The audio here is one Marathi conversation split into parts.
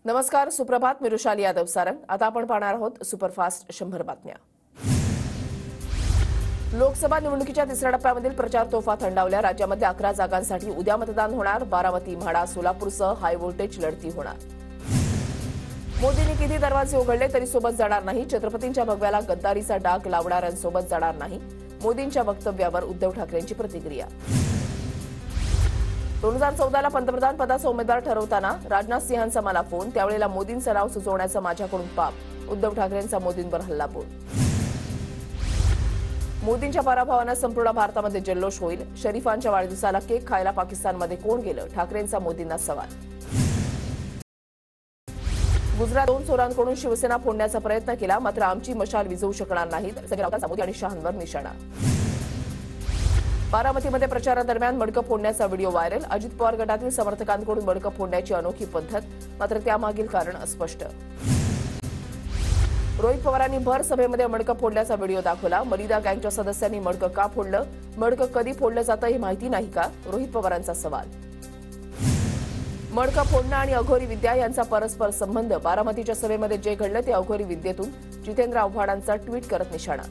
नमस्कार, सुप्रभात. मी रुशाली यादव सारंग. आता आपण पाहणार आहोत सुपरफास्ट 100 बातम्या. लोकसभा निवडणुकीच्या तिसऱ्या टप्प्यामधील प्रचार तोफा थंडावल्या. राज्यामध्ये 11 जागांसाठी उद्या मतदान होणार. बारामती, म्हाडा, सोलापूरसह हाय व्होल्टेज लढती होणार. मोदींनी किती दरवाजे उघडले तरी सोबत जाणार नाही. छत्रपतींच्या भगव्याला गद्दारीचा डाग लावणाऱ्यांसोबत जाणार नाही. मोदींच्या वक्तव्यावर उद्धव ठाकरेंची प्रतिक्रिया. 2014ला पंतप्रधान पदाचा उमेदवार ठरवताना राजनाथ सिंहांचा मला फोन. त्यावेळेला मोदींचं नाव सुचवण्याचं माझ्याकडून पाप. उद्धव ठाकरेंचा मोदींवर हल्लाबोल. मोदींच्या पराभवानं संपूर्ण भारतामध्ये जल्लोष होईल. शरीफांच्या वाढदिवसाला केक खायला पाकिस्तानमध्ये कोण गेलं? ठाकरेंचा मोदींना सवाल. गुजरात 2 चोरांकडून शिवसेना फोडण्याचा प्रयत्न केला, मात्र आमची मशाल विझवू शकणार नाहीत. संजय राऊतांचा मोदी आणि शहांवर निशाणा. बारामतीमध्ये प्रचारादरम्यान मडकं फोडण्याचा व्हिडिओ व्हायरल. अजित पवार गटातील समर्थकांकडून मडकं फोडण्याची अनोखी पद्धत, मात्र त्यामागील कारण अस्पष्ट. रोहित पवारांनी भर सभेमध्ये मडकं फोडल्याचा व्हिडिओ दाखवला. मलिदा गँगच्या सदस्यांनी मडकं का फोडलं? मडकं कधी फोडलं जातं हे माहिती नाही का? रोहित पवारांचा सवाल. मडकं फोडणं आणि अघोरी विद्या यांचा परस्पर संबंध. बारामतीच्या सभेमध्ये जे घडलं ते अघोरी विद्येतून. जितेंद्र आव्हाडांचा ट्विट करत निशाणा.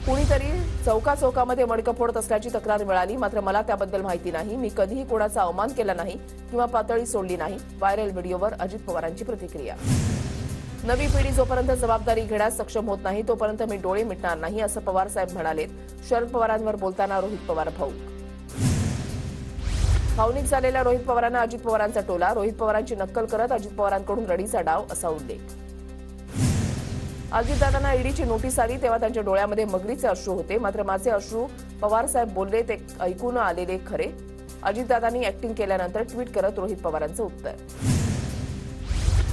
कुणीतरी चौकामध्ये मडकं फोडत असल्याची तक्रार मिळाली, मात्र मला त्याबद्दल माहिती नाही. मी कधीही कोणाचा अवमान केला नाही किंवा पातळी सोडली नाही. व्हायरल व्हिडिओवर अजित पवारांची प्रतिक्रिया. नवी पिढी जोपर्यंत जबाबदारी घेण्यास सक्षम होत नाही तोपर्यंत मी डोळे मिटणार नाही, असं पवारसाहेब म्हणाले. शरद पवारांवर बोलताना रोहित पवार भाऊक. भावनिक झालेल्या रोहित पवारांना अजित पवारांचा टोला. रोहित पवारांची नक्कल करत अजित पवारांकडून रडीचा डाव, असा उल्लेख. अजितदादांना ईडीची नोटीस आली तेव्हा त्यांच्या डोळ्यामध्ये मगरीचे अश्रू होते, मात्र माझे अश्रू पवारसाहेब बोलले ते ऐकून आलेले खरे. अजितदादांनी ऍक्टिंग केल्यानंतर ट्विट करत रोहित पवारांचं उत्तर.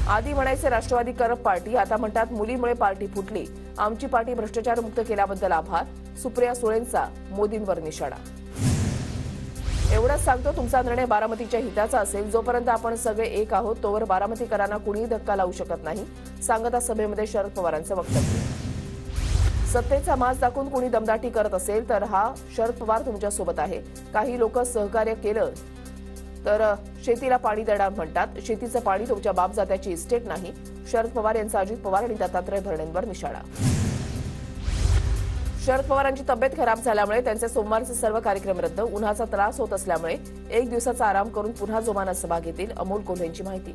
आधी म्हणायचे राष्ट्रवादी करप पार्टी, आता म्हणतात मुलीमुळे पार्टी फुटली. आमची पार्टी भ्रष्टाचारमुक्त केल्याबद्दल आभार. सुप्रिया सुळेंचा मोदींवर निशाणा. एवढंच सांगतो, तुमचा निर्णय बारामतीच्या हिताचा असेल. जोपर्यंत आपण सगळे एक आहोत तोवर बारामतीकरांना कुणीही धक्का लावू शकत नाही. सांगता सभेमध्ये शरद पवारांचं वक्तव्य. सत्तेचा माज दाखवून कुणी दमदाटी करत असेल तर हा शरद पवार तुमच्यासोबत आहे. काही लोक सहकार्य केलं तर शेतीला पाणी देणार म्हणतात. शेतीचं पाणी तुमच्या बापजात्याची इस्टेट नाही. शरद पवार यांचा अजित पवार आणि दत्तात्रय भरणेंवर निशाणा. शरद पवारांची तब्येत खराब झाल्यामुळे त्यांचे सोमवारचे सर्व कार्यक्रम रद्द. उन्हाचा त्रास होत असल्यामुळे 1 दिवसाचा आराम करून पुन्हा जोमानं सभा घेतील. अमोल कोल्हेंची माहिती.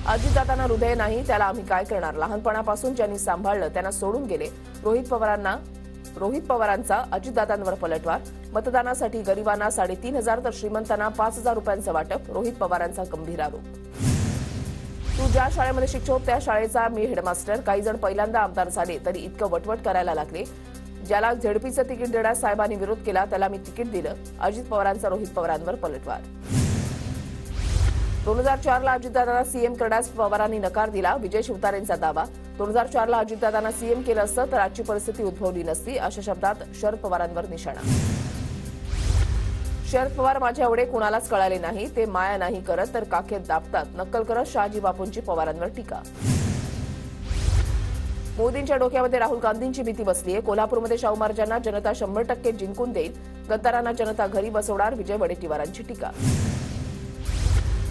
अजितदादांना हृदय नाही, त्याला आम्ही काय करणार? लहानपणापासून ज्यांनी सांभाळलं त्यांना सोडून गेले. रोहित पवारांचा अजितदादांवर पलटवार. मतदानासाठी गरिबांना 3,500 तर श्रीमंतांना 5,000 रुपयांचं वाटप. रोहित पवारांचा गंभीर आरोप. तू ज्या शाळेमध्ये शिक्षक त्या शाळेचा मी हेडमास्टर. काही जण पहिल्यांदा आमदार झाले तरी इतकं वटवट करायला लागले. ज्याला झेडपीचं तिकीट देण्यास साहेबांनी विरोध केला त्याला मी तिकीट दिलं. अजित पवारांचा रोहित पवारांवर पलटवार. 2004ला अजितदादांना सीएम करण्यास पवारांनी नकार दिला. विजय शिवतारेंचा दावा. 2004ला अजितदादांना सीएम केलं असतं तर आजची परिस्थिती उद्भवली नसती, अशा शब्दात शरद पवारांवर निशाणा. शरद पवार माझ्या एवढे कुणालाच कळाले नाही. ते माया नाही करत तर काखेत दाबतात. नक्कल करत शहाजी बापूंची पवारांवर टीका. मोदींच्या डोक्यामध्ये राहुल गांधींची भीती बसलीये. कोल्हापूरमध्ये शाहू महाराजांना जनता 100% जिंकून देईल. गद्दारांना जनता घरी बसवणार. विजय वडेट्टीवारांची टीका.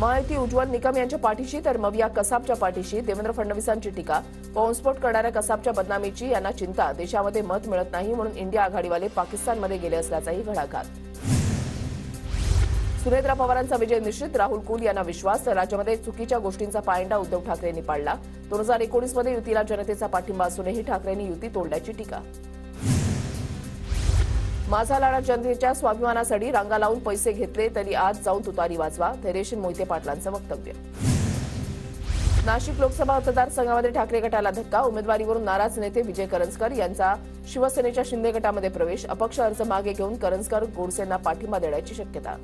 महायुती उज्ज्वल निकम यांच्या पाठीशी तर मविया कसाबच्या पाठीशी. देवेंद्र फडणवीसांची टीका. बॉम्बस्फोट करणाऱ्या कसाबच्या बदनामीची यांना चिंता. देशामध्ये मत मिळत नाही म्हणून इंडिया आघाडीवाले पाकिस्तानमध्ये गेले असल्याचाही घणाघात. सुनेत्रा पवारांचा विजय निश्चित. राहुल कुल यांना विश्वास. राज्यामध्ये चुकीच्या गोष्टींचा पायंडा उद्धव ठाकरेंनी पाडला. 2019मध्ये युतीला जनतेचा पाठिंबा असूनही ठाकरेंनी युती तोडल्याची टीका. माझा लाडा जनतेच्या स्वाभिमानासाठी रांगा लावून पैसे घेतले तरी आज जाऊन तुतारी वाजवा. धैर्यशील मोहिते पाटलांचं वक्तव्य. नाशिक लोकसभा मतदारसंघामध्ये ठाकरे गटाला धक्का. उमेदवारीवरून नाराज नेते विजय करंजकर यांचा शिवसेनेच्या शिंदे गटामध्ये प्रवेश. अपक्ष अर्ज मागे घेऊन करंजकर गोडसेंना पाठिंबा देण्याची शक्यता.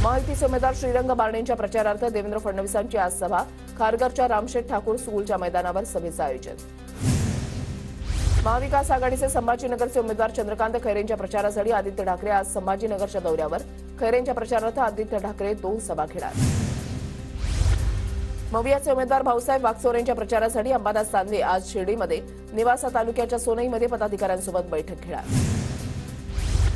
महायुतीचे उमेदवार श्रीरंग बारणेंच्या प्रचारार्थ देवेंद्र फडणवीसांची आज सभा. खारघरच्या रामशेठ ठाकूर स्कूलच्या मैदानावर सभेचं आयोजन. महाविकास आघाडीचे संभाजीनगरचे उमेदवार चंद्रकांत खैरेंच्या प्रचारासाठी आदित्य ठाकरे आज संभाजीनगरच्या दौऱ्यावर. खैरेंच्या प्रचारार्थ आदित्य ठाकरे 2 सभा घेणार. मवियाचे उमेदवार भाऊसाहेब वागचौरेंच्या प्रचारासाठी अंबादास दानवे आज शिर्डीमध्ये. निवासा तालुक्याच्या सोनईमध्ये पदाधिकाऱ्यांसोबत बैठक घेणार.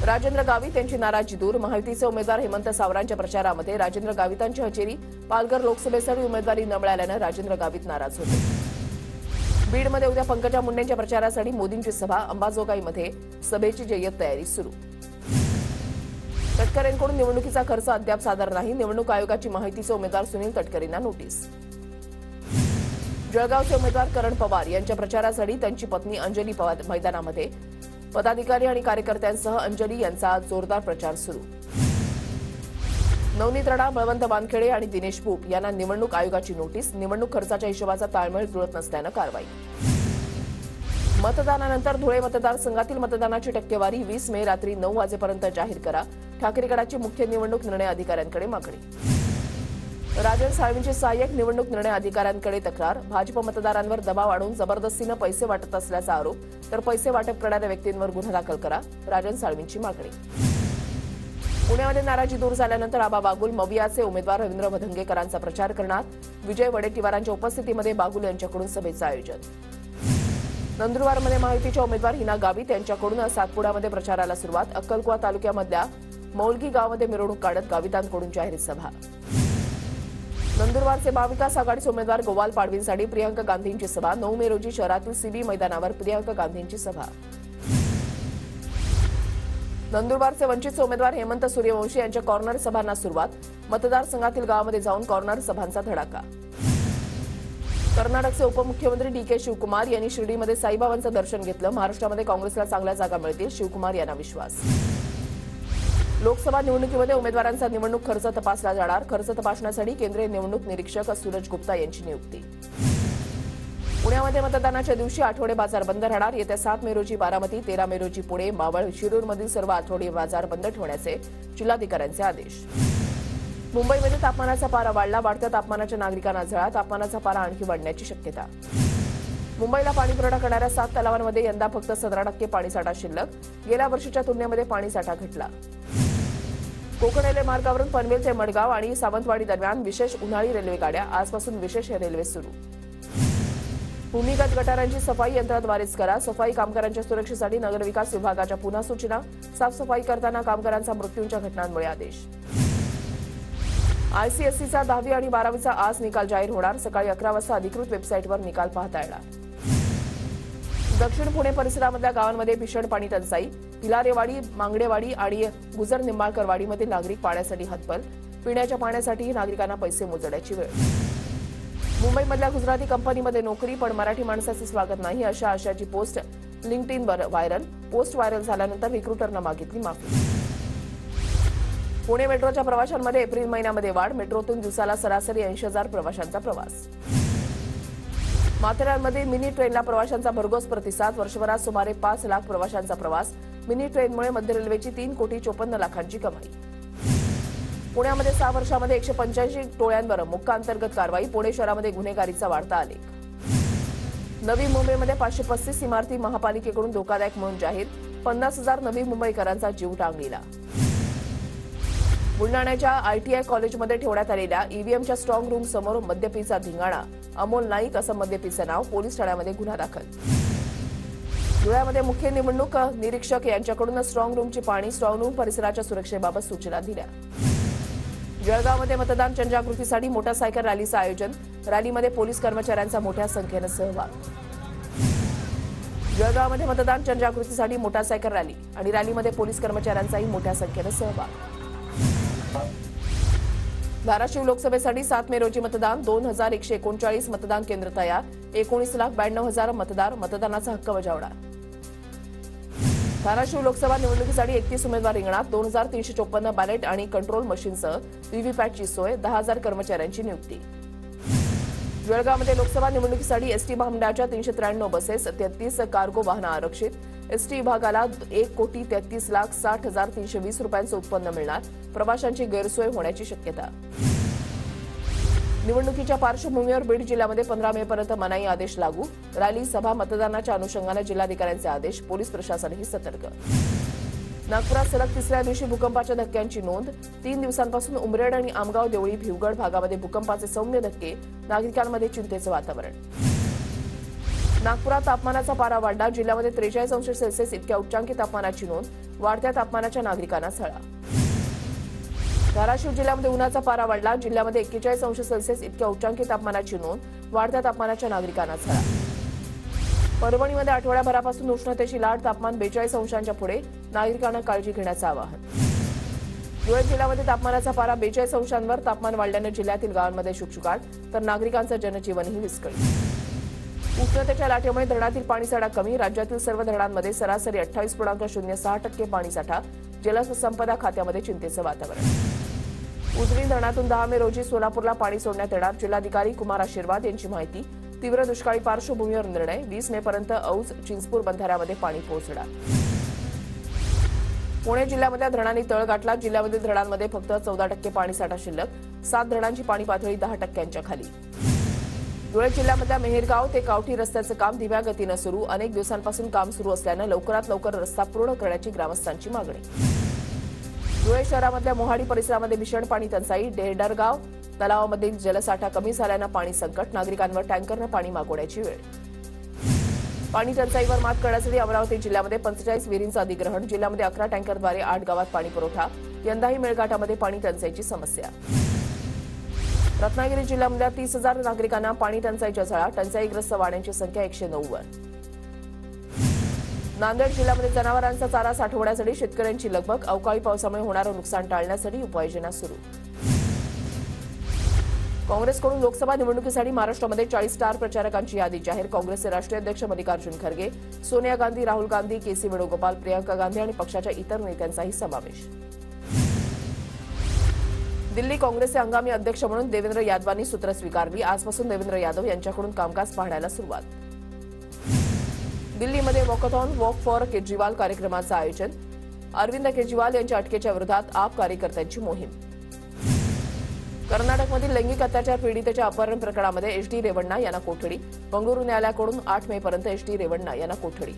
राजेंद्र गावित यांची नाराजी दूर. महायुतीचे उमेदवार हेमंत सावरांच्या प्रचारामध्ये राजेंद्र गावितांची हजेरी. पालघर लोकसभेसाठी उमेदवारी न मिळाल्यानं राजेंद्र गावित नाराज होते. बीडमध्ये उद्या पंकजा मुंडेंच्या प्रचारासाठी मोदींची सभा. अंबाजोगाईमध्ये सभेची जय्यत तयारी सुरू. तटकरेंकडून निवडणुकीचा खर्च अद्याप सादर नाही. निवडणूक आयोगाची माहितीचे उमेदवार सुनील तटकरेंना नोटीस. जळगावचे उमेदवार करण पवार यांच्या प्रचारासाठी त्यांची पत्नी अंजली पवार मैदानामध्ये. पदाधिकारी आणि कार्यकर्त्यांसह अंजली यांचा जोरदार प्रचार सुरू. नवनीत राणा, बळवंत वानखेडे आणि दिनेश बुक यांना निवडणूक आयोगाची नोटीस. निवडणूक खर्चाच्या हिशोबाचा ताळमेळ जुळत नसल्यानं कारवाई. मतदानानंतर धुळे मतदारसंघातील मतदानाची टक्केवारी 20 मे रात्री 9 वाजेपर्यंत जाहीर करा. ठाकरे गटाची मुख्य निवडणूक निर्णय अधिकाऱ्यांकडे मागणी. राजन साळवींची सहाय्यक निवडणूक निर्णय अधिकाऱ्यांकडे तक्रार. भाजप मतदारांवर दबाव आणून जबरदस्तीनं पैसे वाटत असल्याचा आरोप. तर पैसे वाटप करणाऱ्या व्यक्तींवर गुन्हा दाखल करा. राजन साळवींची मागणी. पुण्यामध्ये नाराजी दूर झाल्यानंतर आबा बागुल मवियाचे उमेदवार रवींद्र भधंगेकरांचा प्रचार करणार. विजय वडेट्टीवारांच्या उपस्थितीमध्ये बागुल यांच्याकडून सभेचं आयोजन. नंदुरबारमध्ये महायुतीच्या उमेदवार हिना गावित यांच्याकडून सातपुड्यामध्ये प्रचाराला सुरुवात. अक्कलकुवा तालुक्यामधल्या मौलगी गावामध्ये मिरवणूक काढत गावितांकडून जाहीर सभा. नंदुरबारचे महाविकास आघाडीचे उमेदवार गोवाल पाडवींसाठी प्रियांका गांधींची सभा. 9 मे रोजी शहरातील सीबी मैदानावर प्रियांका गांधींची सभा. नंदुरबारचे वंचितचे उमेदवार हेमंत सूर्यवंशी यांच्या कॉर्नर सभांना सुरुवात. मतदारसंघातील गावामध्ये जाऊन कॉर्नर सभांचा धडाका. कर्नाटकचे उपमुख्यमंत्री डी.के. शिवकुमार यांनी शिर्डीमध्ये साईबाबांचं दर्शन घेतलं. महाराष्ट्रामध्ये काँग्रेसला चांगल्या जागा मिळतील, शिवकुमार यांना विश्वास. लोकसभा निवडणुकीमध्ये उमेदवारांचा निवडणूक खर्च तपासला जाणार. खर्च तपासण्यासाठी केंद्रीय निवडणूक निरीक्षक सूरज गुप्ता यांची नियुक्ती. पुण्यामध्ये मतदानाच्या दिवशी आठवडे बाजार बंद राहणार. येत्या 7 मे रोजी बारामती, 13 मे रोजी पुणे, मावळ, शिरूरमधील सर्व आठवडे बाजार बंद ठेवण्याचे जिल्हाधिकाऱ्यांचे आदेश. मुंबईमध्ये तापमानाचा पारा वाढला. वाढत्या तापमानाच्या नागरिकांना झळा. तापमानाचा पारा आणखी वाढण्याची शक्यता. मुंबईला पाणीपुरवठा करणाऱ्या 7 तलावांमध्ये यंदा फक्त 17% पाणीसाठा शिल्लक. गेल्या वर्षीच्या तुलनेमध्ये पाणीसाठा घटला. कोकण रेल्वे मार्गावरून पनवेल ते मडगाव आणि सावंतवाडी दरम्यान विशेष उन्हाळी रेल्वे गाड्या. आजपासून विशेष रेल्वे सुरू. भूमिगत गटारांची सफाई यंत्राद्वारेच करा. सफाई कामगारांच्या सुरक्षेसाठी नगरविकास विभागाच्या पुन्हा सूचना. साफसफाई करताना कामगारांचा मृत्यूंच्या घटनांमुळे आदेश. आयसीएससीचा 10वी आणि 12वीचा आज निकाल जाहीर होणार. सकाळी 11 वाजता अधिकृत वेबसाईटवर निकाल पाहता येणार. दक्षिण पुणे परिसरामधल्या गावांमध्ये भीषण पाणी टंचाई. भिलारेवाडी, मांगडेवाडी आणि गुजर निंबाळकरवाडीमधील नागरिक पाण्यासाठी हतबल. पिण्याच्या पाण्यासाठी नागरिकांना पैसे मोजण्याची वेळ. मुंबईमधल्या गुजराती कंपनीमध्ये नोकरी, पण मराठी माणसाचे स्वागत नाही अशा आशयाची पोस्ट लिंक्डइनवर व्हायरल. पोस्ट व्हायरल झाल्यानंतर रिक्रुटरनं मागितली माफी. पुणे मेट्रोच्या प्रवाशांमध्ये एप्रिल महिन्यामध्ये वाढ. मेट्रोतून दिवसाला सरासरी 80,000 प्रवाशांचा प्रवास. माथेरानमध्ये मिनी ट्रेनला प्रवाशांचा भरघोस प्रतिसाद. वर्षभरात सुमारे 5 लाख प्रवाशांचा प्रवास. मिनी ट्रेनमुळे मध्य रेल्वेची 3,54,00,000ची कमाई. पुण्यामध्ये 6 वर्षामध्ये 185 टोळ्यांवर मोक्का अंतर्गत कारवाई. पुणे शहरामध्ये गुन्हेगारीचा वाढता आलेख. नवी मुंबईमध्ये 535 इमारती महापालिकेकडून धोकादायक म्हणून जाहीर. 50,000 नवी मुंबईकरांचा जीव टांगणीला. बुलढाण्याच्या आयटीआय कॉलेजमध्ये ठेवण्यात आलेल्या ईव्हीएमच्या स्ट्रॉंग रूम समोर मद्यपीचा धिंगाणा. अमोल नाईक असं मद्यपीचं नाव. पोलीस ठाण्यामध्ये गुन्हा दाखल. धुळ्यामध्ये मुख्य निवडणूक निरीक्षक यांच्याकडून स्ट्रॉंग रूमची पाहणी. स्ट्रॉंग रूम परिसराच्या सुरक्षेबाबत सूचना दिल्या. जळगावमध्ये मतदान जनजागृतीसाठी मोटारसायकल रॅलीचं आयोजन. रॅलीमध्ये पोलीस कर्मचाऱ्यांचा मोठ्या संख्येनं सहभाग. जळगावमध्ये मतदान जनजागृतीसाठी मोटारसायकल रॅली आणि रॅलीमध्ये पोलीस कर्मचाऱ्यांचाही मोठ्या संख्येनं सहभाग. धाराशिव लोकसभेसाठी 7 मे रोजी मतदान. 2139 मतदान केंद्र तयार. 19,92,000 मतदार मतदानाचा हक्क बजावणार. धाराशिव लोकसभा निवडणुकीसाठी 31 उमेदवार रिंगणात. 2,354 बॅलेट आणि कंट्रोल मशीनसह व्हीव्हीपॅटची सोय. 10,000 कर्मचाऱ्यांची नियुक्ती. जळगावमध्ये लोकसभा निवडणुकीसाठी एसटी महामंडळाच्या 393 बसेस, 33 कार्गो वाहनं आरक्षित. एसटी विभागाला 1,30,60,320 रुपयांचं उत्पन्न मिळणार. प्रवाशांची गैरसोय होण्याची शक्यता. निवडणुकीच्या पार्श्वभूमीवर बीड जिल्ह्यामध्ये 15 मे पर्यंत मनाई आदेश लागू. रॅली, सभा, मतदानाच्या अनुषंगाने जिल्हाधिकाऱ्यांचे आदेश. पोलीस प्रशासनही सतर्क. नागपुरात सलग 3ऱ्या दिवशी भूकंपाच्या धक्क्यांची नोंद. 3 दिवसांपासून उमरेड आणि आमगाव, देवळी, भिवगड भागामध्ये भूकंपाचे सौम्य धक्के. नागरिकांमध्ये चिंतेचं वातावरण. नागपुरात तापमानाचा पारा वाढला. जिल्ह्यामध्ये 43°C इतक्या उच्चांकी तापमानाची नोंद. वाढत्या तापमानाच्या नागरिकांना छळा. धाराशिव जिल्ह्यामध्ये उन्हाचा पारा वाढला. जिल्ह्यामध्ये 41°C इतक्या उच्चांकी तापमानाची नोंद. वाढत्या तापमानाच्या नागरिकांना छळा. परभणीमध्ये आठवड्याभरापासून उष्णतेची लाट. तापमान 42°च्या पुढे. नागरिकांना काळजी घेण्याचं आवाहन. धुळे जिल्ह्यामध्ये तापमानाचा पारा 42°वर. तापमान वाढल्यानं जिल्ह्यातील गावांमध्ये शुकशुकाट, तर नागरिकांचं जनजीवनही विस्कळीत. उष्णतेच्या लाटेमुळे धरणातील पाणीसाठा कमी. राज्यातील सर्व धरणांमध्ये सरासरी 28.06% पाणीसाठा. जलसंपदा खात्यामध्ये चिंतेचं वातावरण. उजनी धरणातून 10 मे रोजी सोलापूरला पाणी सोडण्यात येणार. जिल्हाधिकारी कुमार आशीर्वाद यांची माहिती. तीव्र दुष्काळी पार्श्वभूमीवर निर्णय. 20 मे पर्यंत औज चिंचपूर बंधाऱ्यामध्ये पाणी पोहोचणार. पुणे जिल्ह्यामधल्या धरणांनी तळ गाठला. जिल्ह्यामधील धरणांमध्ये फक्त 14% पाणीसाठा शिल्लक. 7 धरणांची पाणी पातळी 10%च्या खाली. धुळे जिल्ह्यामधल्या मेहेरगाव ते कावठी रस्त्याचं काम धीम्या गतीनं सुरू. अनेक दिवसांपासून काम सुरू असल्यानं लवकरात लवकर रस्ता पूर्ण करण्याची ग्रामस्थांची मागणी. धुळे शहरामधल्या मोहाडी परिसरामध्ये भीषण पाणी टंचाई. डेहडरगाव तलावामधील जलसाठा कमी झाल्यानं पाणी संकट. नागरिकांवर टँकरनं पाणी मागवण्याची वेळ. पाणी टंचाईवर मात करण्यासाठी अमरावती जिल्ह्यामध्ये 45 विहिरींचं अधिग्रहण. जिल्ह्यामध्ये 11 टँकरद्वारे 8 गावात पाणी पुरवठा. यंदाही मेळघाटामध्ये पाणी टंचाईची समस्या. रत्नागिरी जिल्ह्यामधल्या 30,000 नागरिकांना पाणी टंचाईच्या झळा. टंचाईग्रस्त वाड्यांची संख्या 109वर. नांदेड जिल्ह्यामध्ये जनावरांचा चारा साठवण्यासाठी शेतकऱ्यांची लगबग. अवकाळी पावसामुळे होणारं नुकसान टाळण्यासाठी उपाययोजना सुरू. काँग्रेसकडून लोकसभा निवडणुकीसाठी महाराष्ट्रामध्ये 40 स्टार प्रचारकांची यादी जाहीर. काँग्रेसचे राष्ट्रीय अध्यक्ष मल्लिकार्जुन खरगे, सोनिया गांधी, राहुल गांधी, के.सी. वेणुगोपाल, प्रियंका गांधी आणि पक्षाच्या इतर नेत्यांचाही समावेश. दिल्ली काँग्रेसचे हंगामी अध्यक्ष म्हणून देवेंद्र यादवांनी सूत्र स्वीकारली. आजपासून देवेंद्र यादव यांच्याकडून कामकाज पाहण्याला सुरुवात. दिल्लीमध्ये वॉकथॉन वॉक फॉर केजरीवाल कार्यक्रमाचं आयोजन. अरविंद केजरीवाल यांच्या अटकेच्या विरोधात आप कार्यकर्त्यांची मोहीम. कर्नाटकमधील लैंगिक अत्याचार पीडितेच्या अपहरण प्रकरणामध्ये एच.डी. रेवण्णा यांना कोठडी. बंगळुरू न्यायालयाकडून 8 मे पर्यंत एच.डी. रेवण्णा यांना कोठडी.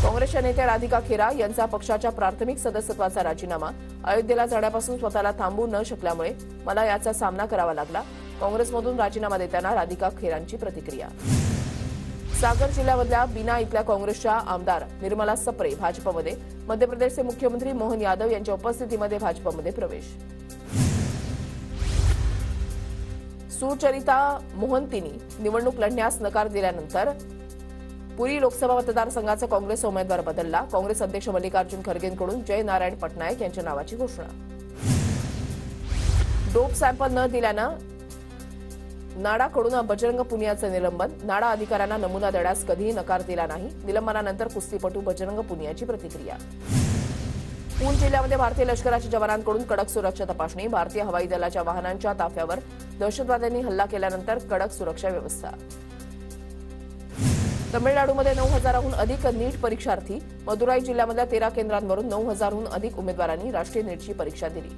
काँग्रेसच्या नेत्या राधिका खेरा यांचा पक्षाच्या प्राथमिक सदस्यत्वाचा राजीनामा. अयोध्येला जाण्यापासून स्वतःला थांबवू न शकल्यामुळे मला याचा सामना करावा लागला. काँग्रेसमधून राजीनामा देताना राधिका खेरांची प्रतिक्रिया. सागर जिल्ह्यामधल्या बीना इथल्या काँग्रेसच्या आमदार निर्मला सप्रे भाजपमध्ये. मध्य प्रदेशचे मुख्यमंत्री मोहन यादव यांच्या उपस्थितीमध्ये भाजपमध्ये प्रवेश. सुचरिता मोहंतींनी निवडणूक लढण्यास नकार दिल्यानंतर पुरी लोकसभा मतदारसंघाचा काँग्रेस उमेदवार बदलला. काँग्रेस अध्यक्ष मल्लिकार्जुन खरगेंकडून जय नारायण पटनायक यांच्या नावाची घोषणा. डोप सॅम्पल न दिल्यानं नाडाकडून बजरंग पुनियाचं निलंबन. नाडा अधिकाऱ्यांना नमुना देण्यास कधीही नकार दिला नाही. निलंबनानंतर कुस्तीपटू बजरंग पुनियाची प्रतिक्रिया. पूंछ जिल्ह्यामध्ये भारतीय लष्कराच्या जवानांकडून कडक सुरक्षा तपासणी. भारतीय हवाई दलाच्या वाहनांच्या ताफ्यावर दहशतवाद्यांनी हल्ला केल्यानंतर कडक सुरक्षा व्यवस्था. तमिळनाडूमध्ये 9,000हून अधिक नीट परीक्षार्थी. मदुराई जिल्ह्यामधल्या 13 केंद्रांवरून 9,000हून अधिक उमेदवारांनी राष्ट्रीय नीटची परीक्षा दिली.